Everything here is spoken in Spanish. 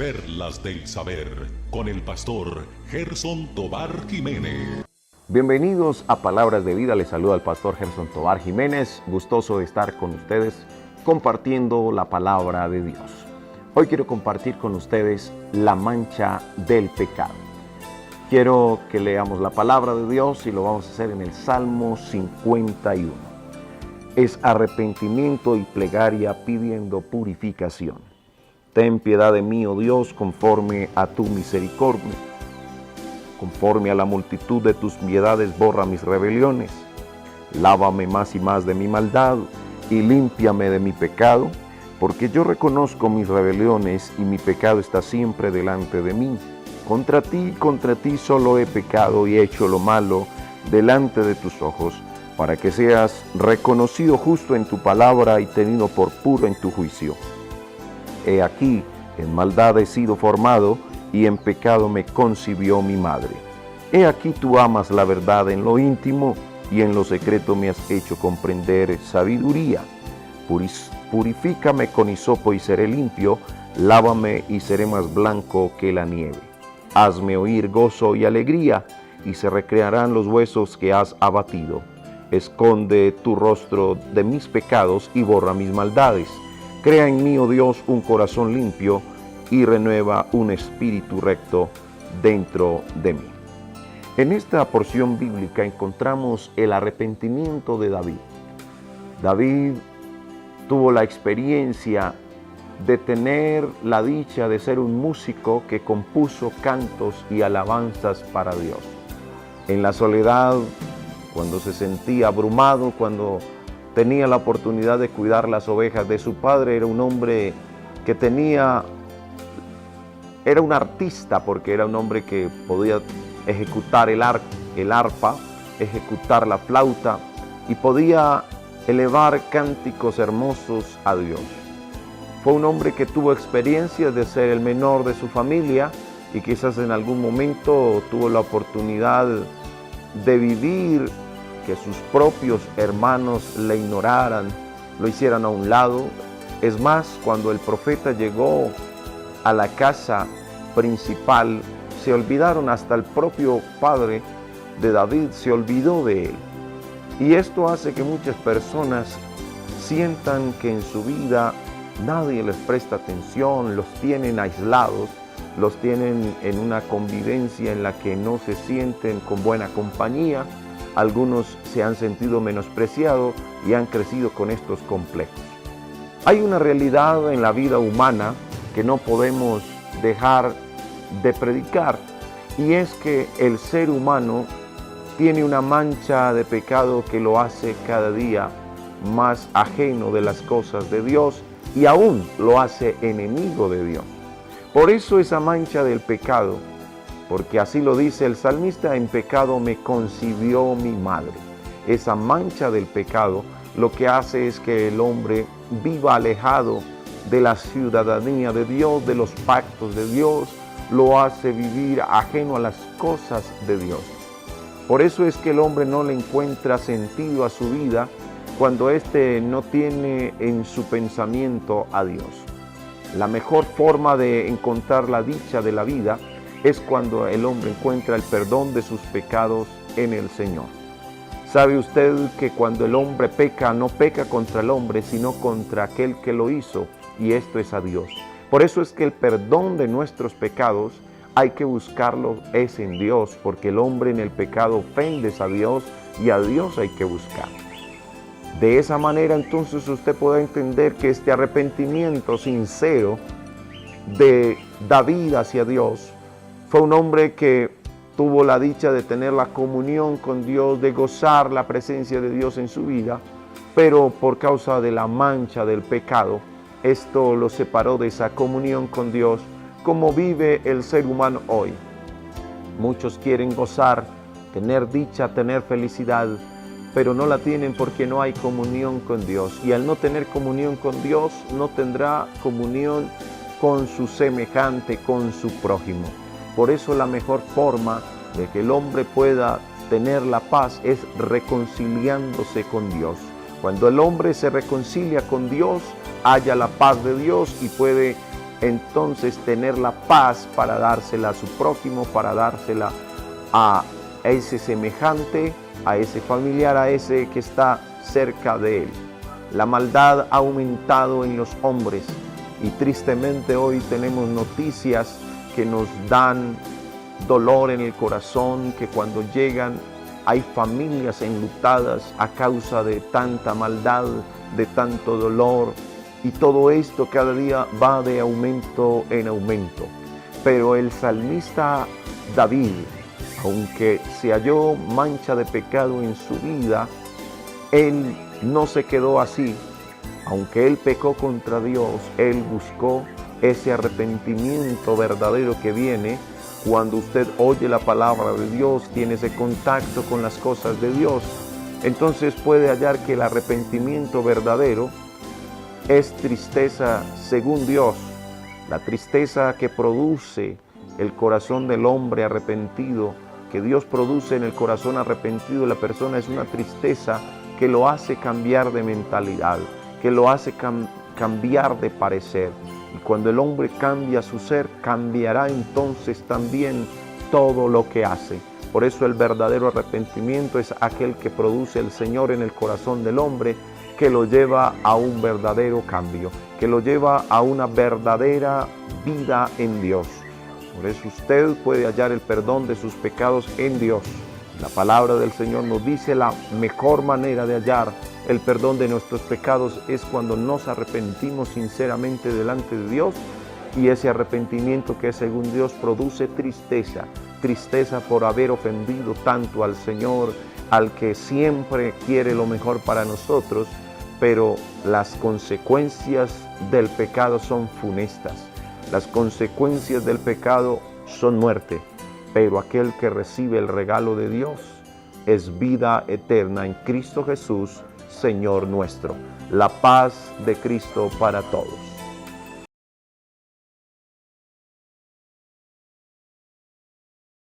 Perlas del Saber, con el pastor Gerson Tovar Jiménez. Bienvenidos a Palabras de Vida, les saluda el pastor Gerson Tovar Jiménez, gustoso de estar con ustedes compartiendo la palabra de Dios. Hoy quiero compartir con ustedes la mancha del pecado. Quiero que leamos la palabra de Dios y lo vamos a hacer en el Salmo 51. Es arrepentimiento y plegaria pidiendo purificación. Ten piedad de mí, oh Dios, conforme a tu misericordia. Conforme a la multitud de tus piedades, borra mis rebeliones. Lávame más y más de mi maldad y límpiame de mi pecado, porque yo reconozco mis rebeliones y mi pecado está siempre delante de mí. Contra ti solo he pecado y he hecho lo malo delante de tus ojos, para que seas reconocido justo en tu palabra y tenido por puro en tu juicio. He aquí, en maldad he sido formado, y en pecado me concibió mi madre. He aquí tú amas la verdad en lo íntimo, y en lo secreto me has hecho comprender sabiduría. Purifícame con hisopo y seré limpio, lávame y seré más blanco que la nieve. Hazme oír gozo y alegría, y se recrearán los huesos que has abatido. Esconde tu rostro de mis pecados y borra mis maldades. Crea en mí, oh Dios, un corazón limpio y renueva un espíritu recto dentro de mí. En esta porción bíblica encontramos el arrepentimiento de David. David tuvo la experiencia de tener la dicha de ser un músico que compuso cantos y alabanzas para Dios. En la soledad, cuando se sentía abrumado, cuando tenía la oportunidad de cuidar las ovejas de su padre, era un hombre que era un artista, porque era un hombre que podía ejecutar el arpa, ejecutar la flauta y podía elevar cánticos hermosos a Dios. Fue un hombre que tuvo experiencias de ser el menor de su familia y quizás en algún momento tuvo la oportunidad de vivir que sus propios hermanos le ignoraran, lo hicieran a un lado. Es más, cuando el profeta llegó a la casa principal, se olvidaron, hasta el propio padre de David se olvidó de él. Y esto hace que muchas personas sientan que en su vida nadie les presta atención, los tienen aislados, los tienen en una convivencia en la que no se sienten con buena compañía. Algunos se han sentido menospreciados y han crecido con estos complejos. Hay una realidad en la vida humana que no podemos dejar de predicar, y es que el ser humano tiene una mancha de pecado que lo hace cada día más ajeno de las cosas de Dios y aún lo hace enemigo de Dios. Por eso esa mancha del pecado, porque así lo dice el salmista, en pecado me concibió mi madre. Esa mancha del pecado lo que hace es que el hombre viva alejado de la ciudadanía de Dios, de los pactos de Dios, lo hace vivir ajeno a las cosas de Dios. Por eso es que el hombre no le encuentra sentido a su vida cuando éste no tiene en su pensamiento a Dios. La mejor forma de encontrar la dicha de la vida es cuando el hombre encuentra el perdón de sus pecados en el Señor. ¿Sabe usted que cuando el hombre peca, no peca contra el hombre, sino contra aquel que lo hizo, y esto es a Dios? Por eso es que el perdón de nuestros pecados hay que buscarlo es en Dios, porque el hombre en el pecado ofende a Dios y a Dios hay que buscar. De esa manera entonces usted puede entender que este arrepentimiento sincero de David hacia Dios fue un hombre que tuvo la dicha de tener la comunión con Dios, de gozar la presencia de Dios en su vida, pero por causa de la mancha del pecado, esto lo separó de esa comunión con Dios, como vive el ser humano hoy. Muchos quieren gozar, tener dicha, tener felicidad, pero no la tienen porque no hay comunión con Dios. Y al no tener comunión con Dios, no tendrá comunión con su semejante, con su prójimo. Por eso la mejor forma de que el hombre pueda tener la paz es reconciliándose con Dios. Cuando el hombre se reconcilia con Dios, halla la paz de Dios y puede entonces tener la paz para dársela a su prójimo, para dársela a ese semejante, a ese familiar, a ese que está cerca de él. La maldad ha aumentado en los hombres y tristemente hoy tenemos noticias que nos dan dolor en el corazón, que cuando llegan hay familias enlutadas a causa de tanta maldad, de tanto dolor, y todo esto cada día va de aumento en aumento. Pero el salmista David, aunque se halló mancha de pecado en su vida, él no se quedó así. Aunque él pecó contra Dios, él buscó ese arrepentimiento verdadero que viene cuando usted oye la palabra de Dios, tiene ese contacto con las cosas de Dios. Entonces puede hallar que el arrepentimiento verdadero es tristeza según Dios. La tristeza que produce el corazón del hombre arrepentido, que Dios produce en el corazón arrepentido de la persona, es una tristeza que lo hace cambiar de mentalidad, que lo hace cambiar de parecer. Y cuando el hombre cambia su ser, cambiará entonces también todo lo que hace. Por eso el verdadero arrepentimiento es aquel que produce el Señor en el corazón del hombre, que lo lleva a un verdadero cambio, que lo lleva a una verdadera vida en Dios. Por eso usted puede hallar el perdón de sus pecados en Dios. La palabra del Señor nos dice la mejor manera de hallar el perdón de nuestros pecados es cuando nos arrepentimos sinceramente delante de Dios, y ese arrepentimiento que según Dios produce tristeza, tristeza por haber ofendido tanto al Señor, al que siempre quiere lo mejor para nosotros, pero las consecuencias del pecado son funestas. Las consecuencias del pecado son muerte, pero aquel que recibe el regalo de Dios es vida eterna en Cristo Jesús, Señor nuestro. La paz de Cristo para todos.